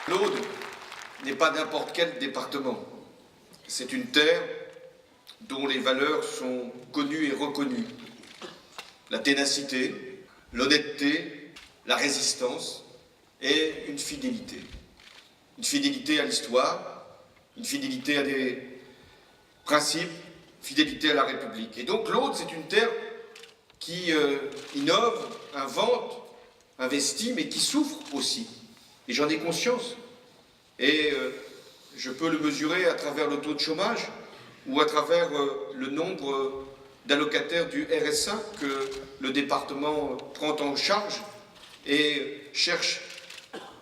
L'Aude n'est pas n'importe quel département. C'est une terre dont les valeurs sont connues et reconnues. La ténacité, l'honnêteté, la résistance et une fidélité. Une fidélité à l'histoire, une fidélité à des principes, fidélité à la République. Et donc l'Aude, c'est une terre qui innove, invente, investit, mais qui souffre aussi. Et j'en ai conscience. Et je peux le mesurer à travers le taux de chômage ou à travers le nombre d'allocataires du RSA que le département prend en charge et cherche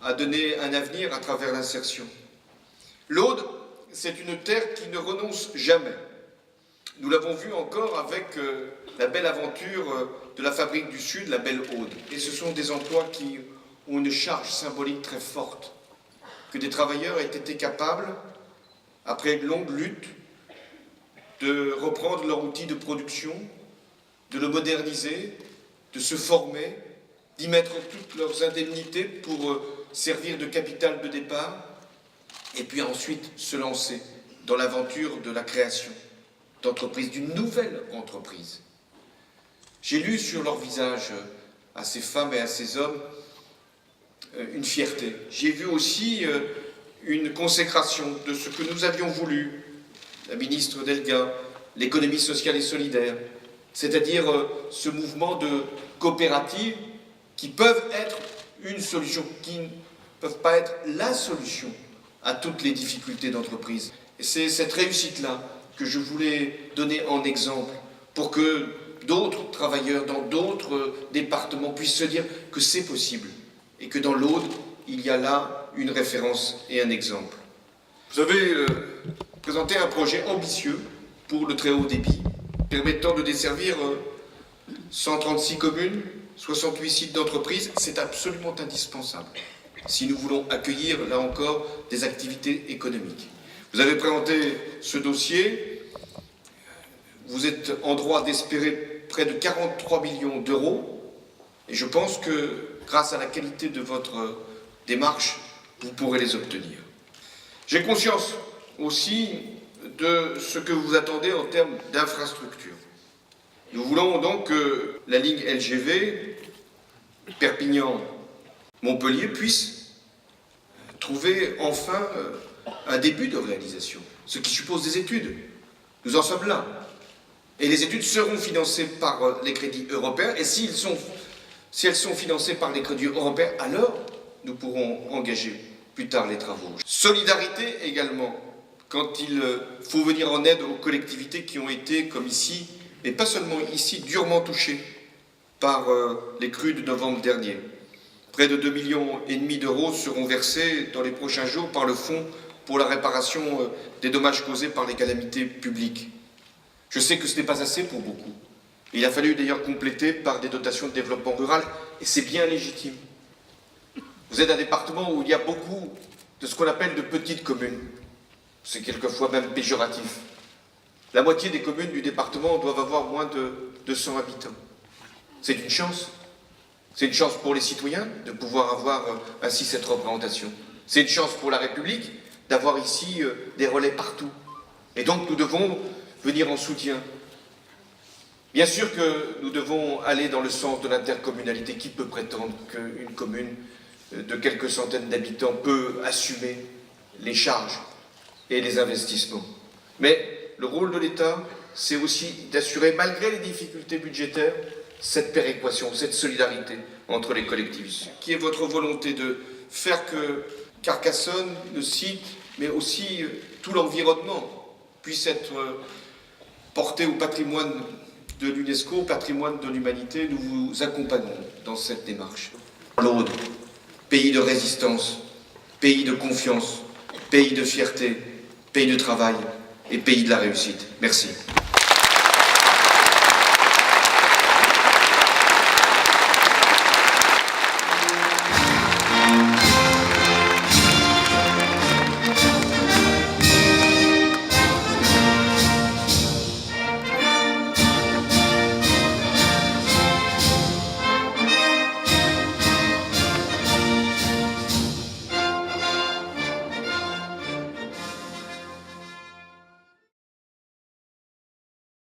à donner un avenir à travers l'insertion. L'Aude, c'est une terre qui ne renonce jamais. Nous l'avons vu encore avec la belle aventure de la Fabrique du Sud, la Belle Aude. Et ce sont des emplois qui ont une charge symbolique très forte, que des travailleurs aient été capables, après une longue lutte, de reprendre leur outil de production, de le moderniser, de se former, d'y mettre toutes leurs indemnités pour servir de capital de départ, et puis ensuite se lancer dans l'aventure de la création d'entreprise, d'une nouvelle entreprise. J'ai lu sur leur visage, à ces femmes et à ces hommes, une fierté. J'ai vu aussi une consécration de ce que nous avions voulu, la ministre Delga, l'économie sociale et solidaire, c'est-à-dire ce mouvement de coopératives qui peuvent être une solution, qui ne peuvent pas être la solution à toutes les difficultés d'entreprise. Et c'est cette réussite-là que je voulais donner en exemple pour que d'autres travailleurs dans d'autres départements puissent se dire que c'est possible et que dans l'Aude, il y a là une référence et un exemple. Vous avez présenté un projet ambitieux pour le très haut débit, permettant de desservir 136 communes, 68 sites d'entreprise. C'est absolument indispensable si nous voulons accueillir, là encore, des activités économiques. Vous avez présenté ce dossier, vous êtes en droit d'espérer près de 43 millions d'euros, et je pense que, grâce à la qualité de votre démarche, vous pourrez les obtenir. J'ai conscience aussi de ce que vous attendez en termes d'infrastructures. Nous voulons donc que la ligne LGV Perpignan-Montpellier puisse trouver enfin un début de réalisation, ce qui suppose des études. Nous en sommes là. Et les études seront financées par les crédits européens, et si elles sont financées par les crédits européens, alors nous pourrons engager plus tard les travaux. Solidarité également, quand il faut venir en aide aux collectivités qui ont été, comme ici, et pas seulement ici, durement touchées par les crues de novembre dernier. Près de 2,5 millions d'euros seront versés dans les prochains jours par le Fonds pour la réparation des dommages causés par les calamités publiques. Je sais que ce n'est pas assez pour beaucoup. Il a fallu d'ailleurs compléter par des dotations de développement rural, et c'est bien légitime. Vous êtes un département où il y a beaucoup de ce qu'on appelle de petites communes. C'est quelquefois même péjoratif. La moitié des communes du département doivent avoir moins de 200 habitants. C'est une chance. C'est une chance pour les citoyens de pouvoir avoir ainsi cette représentation. C'est une chance pour la République d'avoir ici des relais partout. Et donc nous devons venir en soutien. Bien sûr que nous devons aller dans le sens de l'intercommunalité. Qui peut prétendre qu'une commune de quelques centaines d'habitants peut assumer les charges et les investissements? Mais le rôle de l'État, c'est aussi d'assurer, malgré les difficultés budgétaires, cette péréquation, cette solidarité entre les collectivités. Qui est votre volonté de faire que Carcassonne, le site, mais aussi tout l'environnement, puisse être porté au patrimoine de l'UNESCO, au patrimoine de l'humanité? Nous vous accompagnons dans cette démarche. L'Aude, pays de résistance, pays de confiance, pays de fierté, pays de travail et pays de la réussite. Merci.